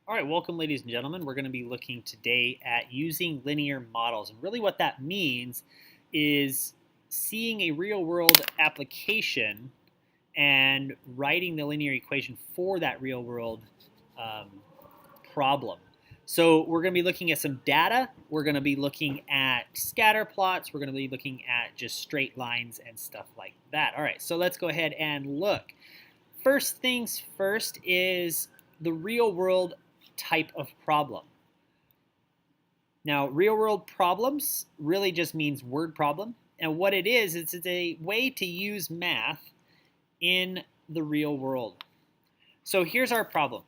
All right, welcome ladies and gentlemen. We're going to be looking today at using linear models. And really what that means is seeing a real world application and writing the linear equation for that real world um, problem. So we're going to be looking at some data. We're going to be looking at scatter plots. We're going to be looking at just straight lines and stuff like that. All right, so let's go ahead and look. First things first is the real world type of problem. Now, real world problems really just means word problem. And what it is, it's a way to use math in the real world. So here's our problem.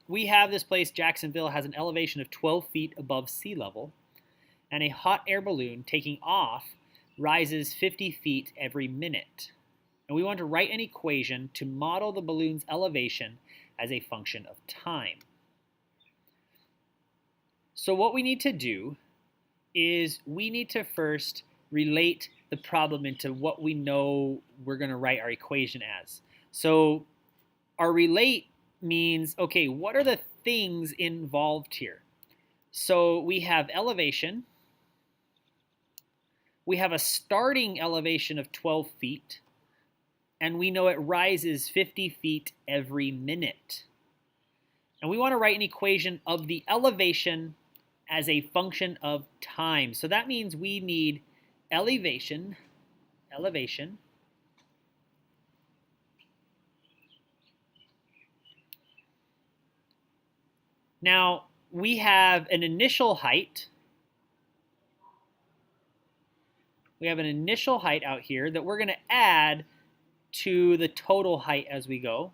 We have this place, Jacksonville, has an elevation of 12 feet above sea level, and a hot air balloon taking off rises 50 feet every minute. And we want to write an equation to model the balloon's elevation as a function of time. So what we need to do is we need to first relate the problem into what we know we're going to write our equation as. So our relate means, okay, what are the things involved here? So we have elevation. We have a starting elevation of 12 feet, and we know it rises 50 feet every minute. And we want to write an equation of the elevation as a function of time. So that means we need elevation. Now, we have an initial height. We have an initial height out here that we're going to add to the total height as we go.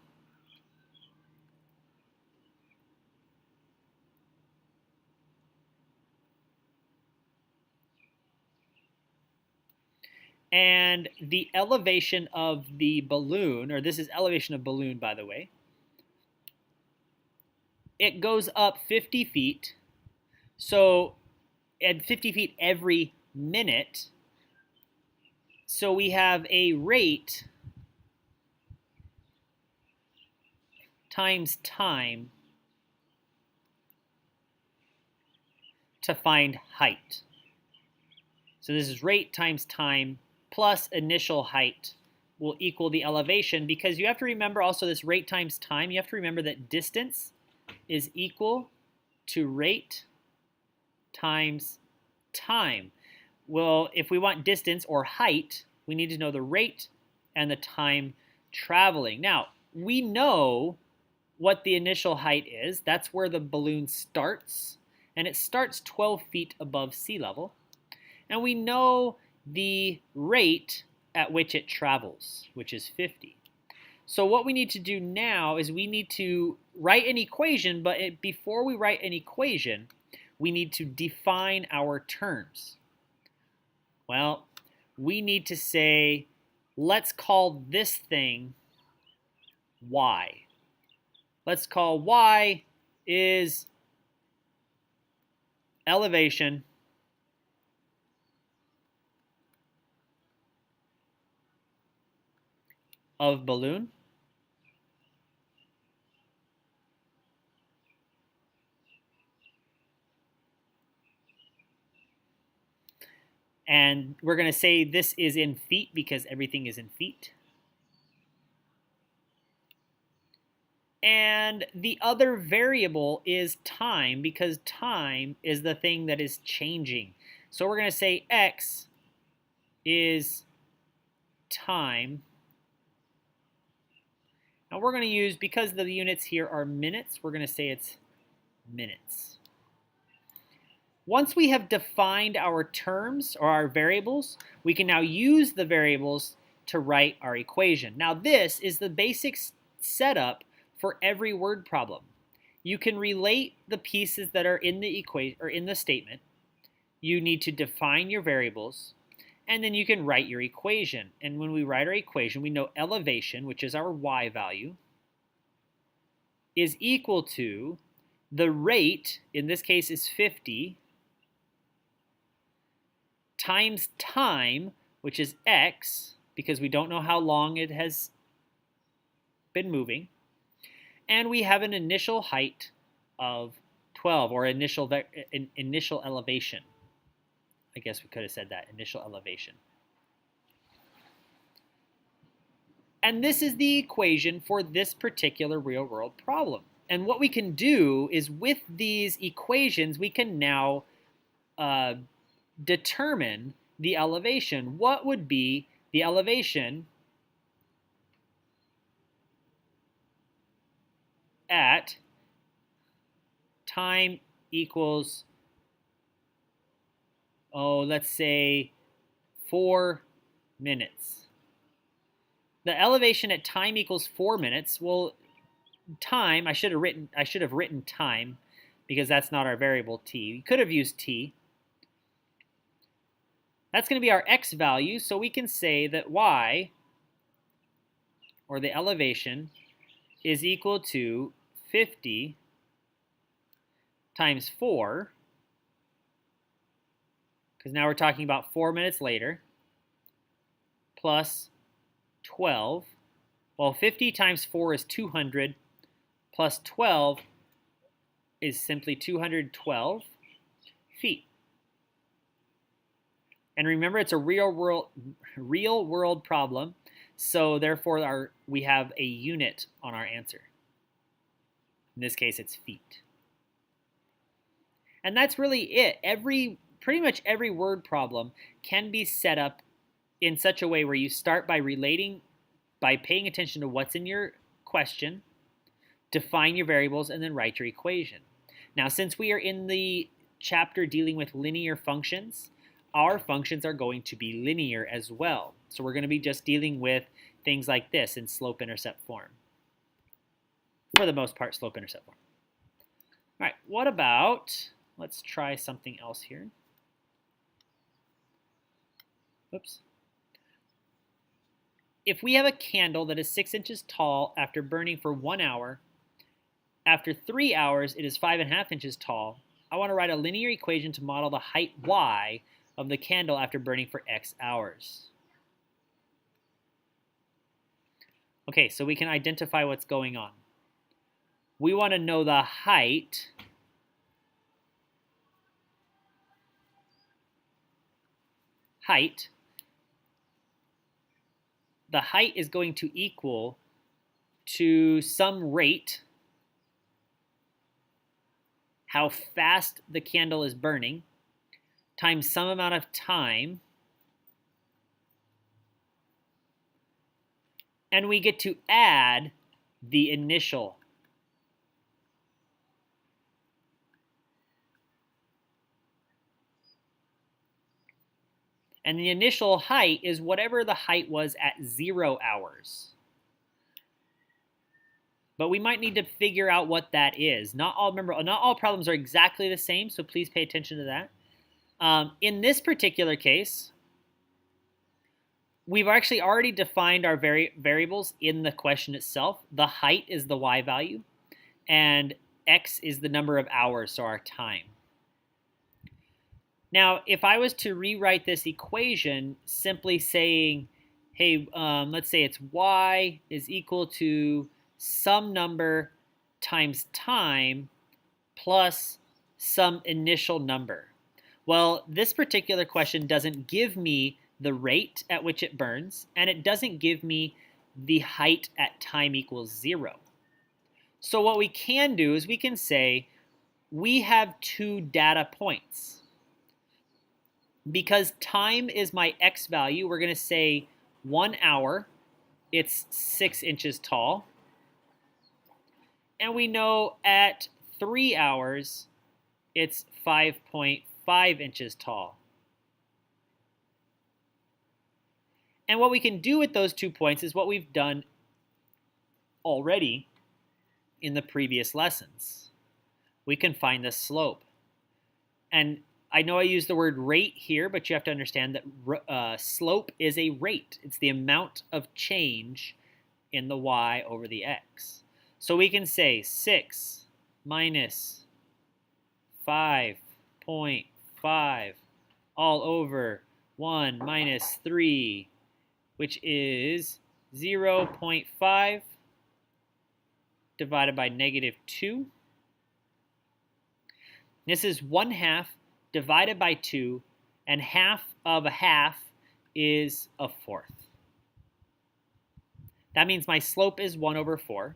And the elevation of the balloon, or this is elevation of balloon, by the way, it goes up 50 feet. So at 50 feet every minute. So we have a rate times time to find height. So this is rate times time plus initial height will equal the elevation, because you have to remember also this rate times time, you have to remember that distance is equal to rate times time. Well, if we want distance or height, we need to know the rate and the time traveling. Now, we know what the initial height is. That's where the balloon starts, and it starts 12 feet above sea level. And we know the rate at which it travels, which is 50. So what we need to do now is we need to write an equation, but before we write an equation, we need to define our terms. Well, we need to say, let's call this thing y. Let's call y is elevation of balloon. And we're going to say this is in feet because everything is in feet. And the other variable is time, because time is the thing that is changing. So we're going to say x is time. Now we're going to use, because the units here are minutes, we're going to say it's minutes. Once we have defined our terms or our variables, we can now use the variables to write our equation. Now this is the basic setup for every word problem. You can relate the pieces that are in the equation or in the statement. You need to define your variables, and then you can write your equation. And when we write our equation, we know elevation, which is our y value, is equal to the rate, in this case is 50, times time, which is x, because we don't know how long it has been moving, and we have an initial height of 12, or initial elevation. I guess we could have said that, initial elevation. And this is the equation for this particular real-world problem. And what we can do is, with these equations, we can now determine the elevation. What would be the elevation at time equals, let's say 4 minutes. The elevation at time equals 4 minutes. Well, time, I should have written time, because that's not our variable t. We could have used t. That's going to be our x value, so we can say that y, or the elevation, is equal to 50 times 4, because now we're talking about 4 minutes later, plus 12. Well, 50 times 4 is 200, plus 12 is simply 212 feet. And remember, it's a real world problem, so therefore we have a unit on our answer. In this case, it's feet. And that's really it. Pretty much every word problem can be set up in such a way where you start by paying attention to what's in your question, define your variables, and then write your equation. Now, since we are in the chapter dealing with linear functions, our functions are going to be linear as well. So we're going to be just dealing with things like this in slope-intercept form. For the most part, slope-intercept form. All right, what about, let's try something else here. Oops. If we have a candle that is 6 inches tall after burning for 1 hour, after 3 hours it is 5.5 inches tall, I want to write a linear equation to model the height y of the candle after burning for x hours. Okay, so we can identify what's going on. We want to know the height the height is going to equal to some rate, how fast the candle is burning, times some amount of time, and we get to add the initial. And the initial height is whatever the height was at 0 hours. But we might need to figure out what that is. Not all problems are exactly the same, so please pay attention to that. In this particular case, we've actually already defined our variables in the question itself. The height is the y value, and x is the number of hours, so our time. Now, if I was to rewrite this equation simply saying, hey, let's say it's y is equal to some number times time plus some initial number. Well, this particular question doesn't give me the rate at which it burns, and it doesn't give me the height at time equals 0. So what we can do is we can say we have 2 data points. Because time is my x value, we're going to say 1 hour, it's 6 inches tall. And we know at 3 hours, it's 5.5 inches tall. And what we can do with those 2 points is what we've done already in the previous lessons. We can find the slope. And I know I use the word rate here, but you have to understand that slope is a rate. It's the amount of change in the y over the x. So we can say 6 minus 5.5 all over 1 minus 3, which is 0.5 divided by negative 2. This is 1/2 divided by 2, and half of a half is a fourth. That means my slope is 1/4.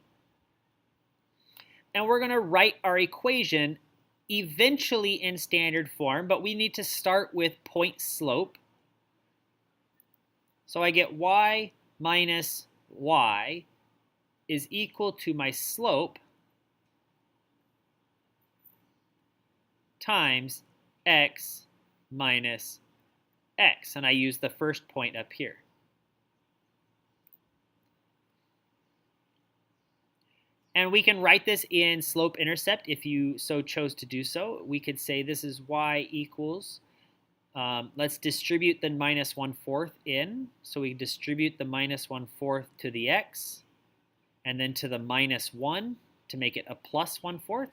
And we're going to write our equation eventually in standard form, but we need to start with point slope. So I get y minus y is equal to my slope times x minus x. And I use the first point up here. And we can write this in slope-intercept if you so chose to do so. We could say this is y equals, let's distribute the minus 1/4 in. So we distribute the minus 1/4 to the x, and then to the minus 1 to make it a plus 1/4.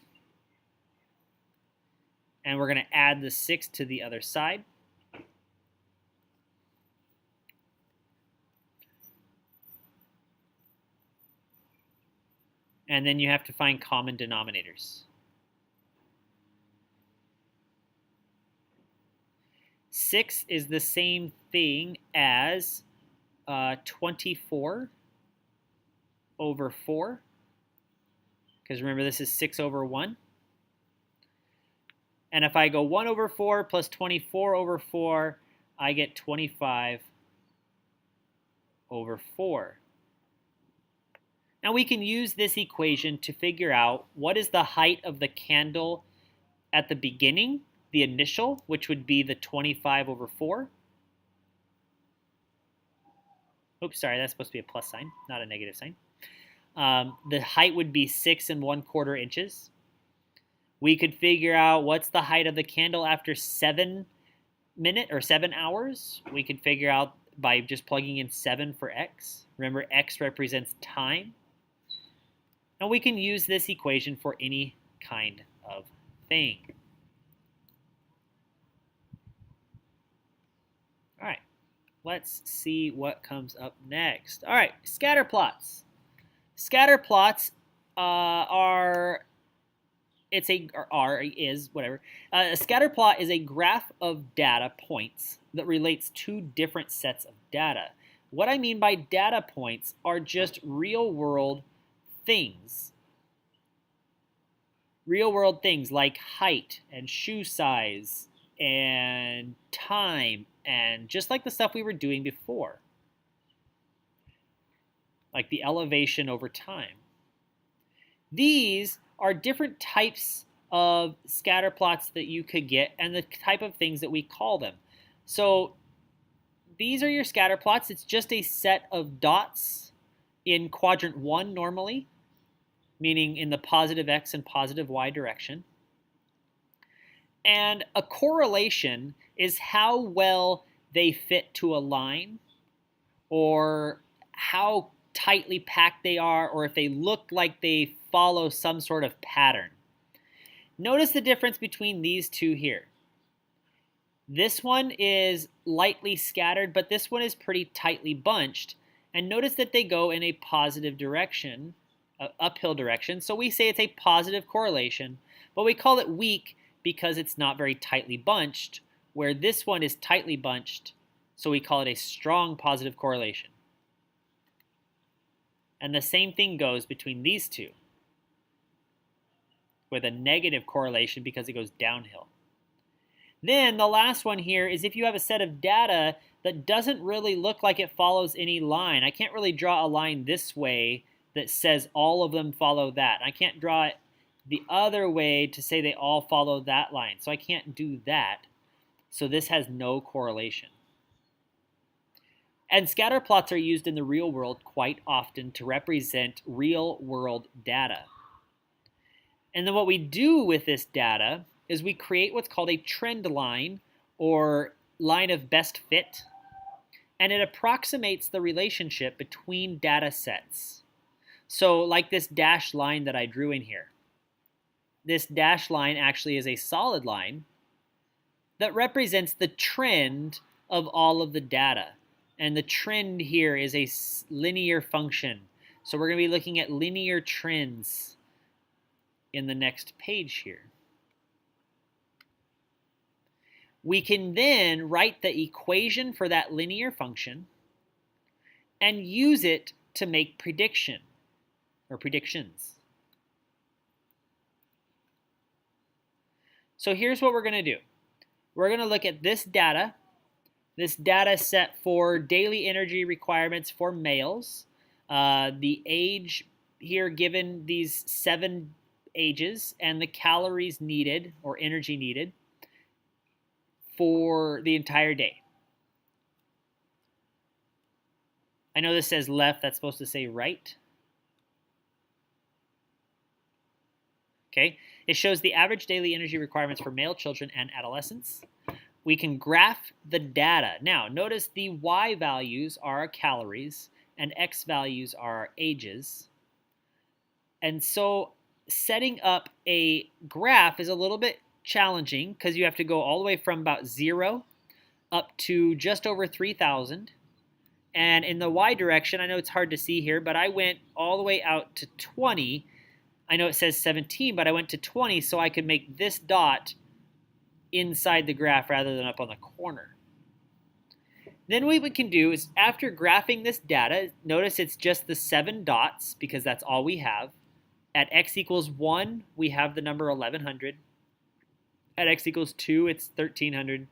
And we're going to add the 6 to the other side. And then you have to find common denominators. 6 is the same thing as 24 over 4. Because remember, this is 6/1. And if I go 1/4 plus 24/4, I get 25/4. Now we can use this equation to figure out what is the height of the candle at the beginning, the initial, which would be the 25/4. Oops, sorry, that's supposed to be a plus sign, not a negative sign. The height would be 6 1/4 inches. We could figure out what's the height of the candle after 7 hours. We could figure out by just plugging in 7 for x. Remember, x represents time. And we can use this equation for any kind of thing. All right, let's see what comes up next. All right, scatter plots. Scatter plots a scatter plot is a graph of data points that relates two different sets of data. What I mean by data points are just real-world things. Real-world things like height and shoe size and time, and just like the stuff we were doing before, like the elevation over time. These are different types of scatter plots that you could get and the type of things that we call them. So these are your scatter plots. It's just a set of dots in quadrant 1 normally, meaning in the positive x and positive y direction. And a correlation is how well they fit to a line, or how tightly packed they are, or if they look like they follow some sort of pattern. Notice the difference between these two here. This one is lightly scattered, but this one is pretty tightly bunched. And notice that they go in a positive direction, uphill direction. So we say it's a positive correlation, but we call it weak because it's not very tightly bunched, where this one is tightly bunched, so we call it a strong positive correlation. And the same thing goes between these two, with a negative correlation because it goes downhill. Then the last one here is if you have a set of data that doesn't really look like it follows any line. I can't really draw a line this way that says all of them follow that. I can't draw it the other way to say they all follow that line. So I can't do that. So this has no correlation. And scatter plots are used in the real world quite often to represent real world data. And then what we do with this data is we create what's called a trend line, or line of best fit, and it approximates the relationship between data sets. So like this dashed line that I drew in here. This dashed line actually is a solid line that represents the trend of all of the data. And the trend here is a linear function. So we're going to be looking at linear trends in the next page here. we can then write the equation for that linear function and use it to make predictions. So here's what we're going to do. We're going to look at this data set for daily energy requirements for males. The age here given these 7 ages and the calories needed or energy needed for the entire day. I know this says left, that's supposed to say right. Okay, it shows the average daily energy requirements for male children and adolescents. We can graph the data. Now, notice the Y values are our calories and X values are our ages. And so setting up a graph is a little bit challenging because you have to go all the way from about 0 up to just over 3,000. And in the Y direction, I know it's hard to see here, but I went all the way out to 20. I know it says 17, but I went to 20 so I could make this dot inside the graph rather than up on the corner. Then what we can do is after graphing this data, notice it's just the 7 dots because that's all we have. At x equals 1, we have the number 1100. At x equals 2, it's 1300.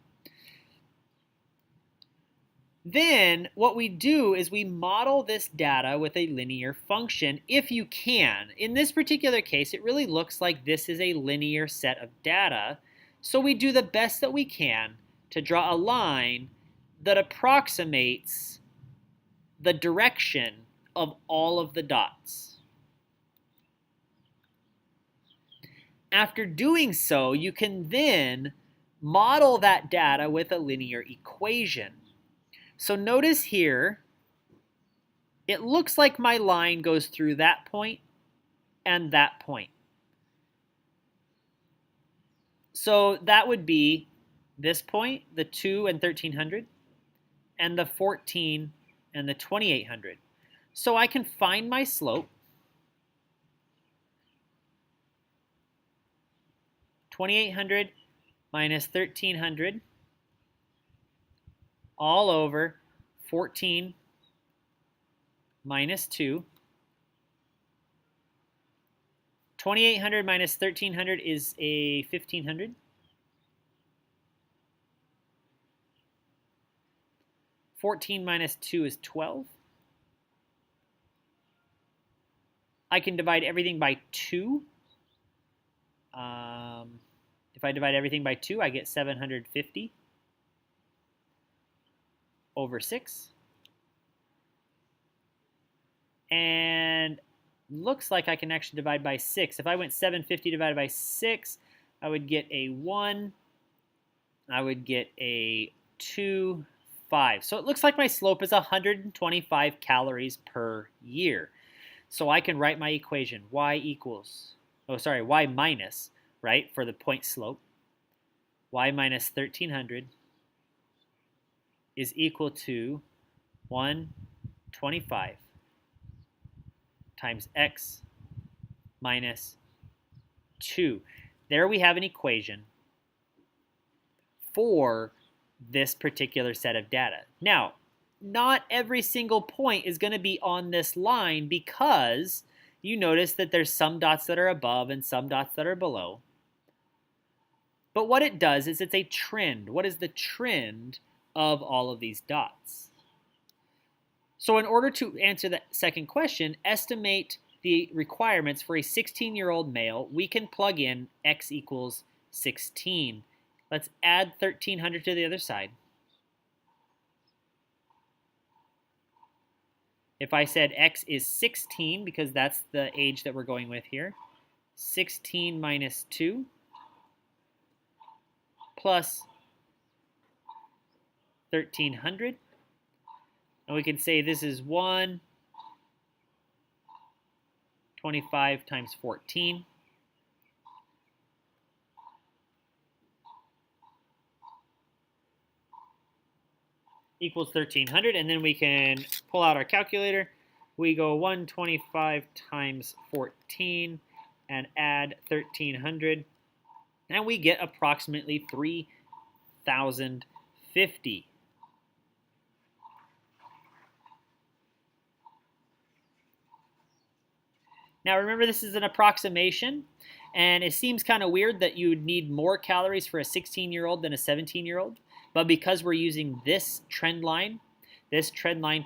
Then what we do is we model this data with a linear function if you can. In this particular case, it really looks like this is a linear set of data. So we do the best that we can to draw a line that approximates the direction of all of the dots. After doing so, you can then model that data with a linear equation. So notice here, it looks like my line goes through that point and that point. So that would be this point, the 2 and 1300, and the 14 and the 2800. So I can find my slope. 2800 minus 1300 all over 14 minus 2. 2800 minus 1300 is a 1500. 14 minus 2 is 12. I can divide everything by 2. If I divide everything by 2, I get 750 over 6. And looks like I can actually divide by 6. If I went 750 divided by 6, I would get a 1. I would get a 2, 5. So it looks like my slope is 125 calories per year. So I can write my equation, y minus, right, for the point slope. Y minus 1300 is equal to 125 times x minus 2. There we have an equation for this particular set of data. Now, not every single point is going to be on this line because you notice that there's some dots that are above and some dots that are below. But what it does is it's a trend. What is the trend of all of these dots? So in order to answer the second question, estimate the requirements for a 16-year-old male, we can plug in x equals 16. Let's add 1300 to the other side. If I said x is 16, because that's the age that we're going with here, 16 minus 2 plus 1300. And we can say this is 125 times 14. Equals 1300, and then we can pull out our calculator. We go 125 times 14 and add 1300, and we get approximately 1,050. Now remember, this is an approximation, and it seems kind of weird that you would need more calories for a 16-year-old than a 17-year-old, but because we're using this trend line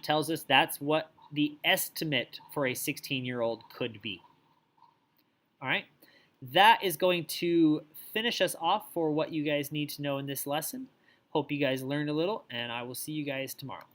tells us that's what the estimate for a 16-year-old could be. All right, that is going to finish us off for what you guys need to know in this lesson. Hope you guys learned a little, and I will see you guys tomorrow.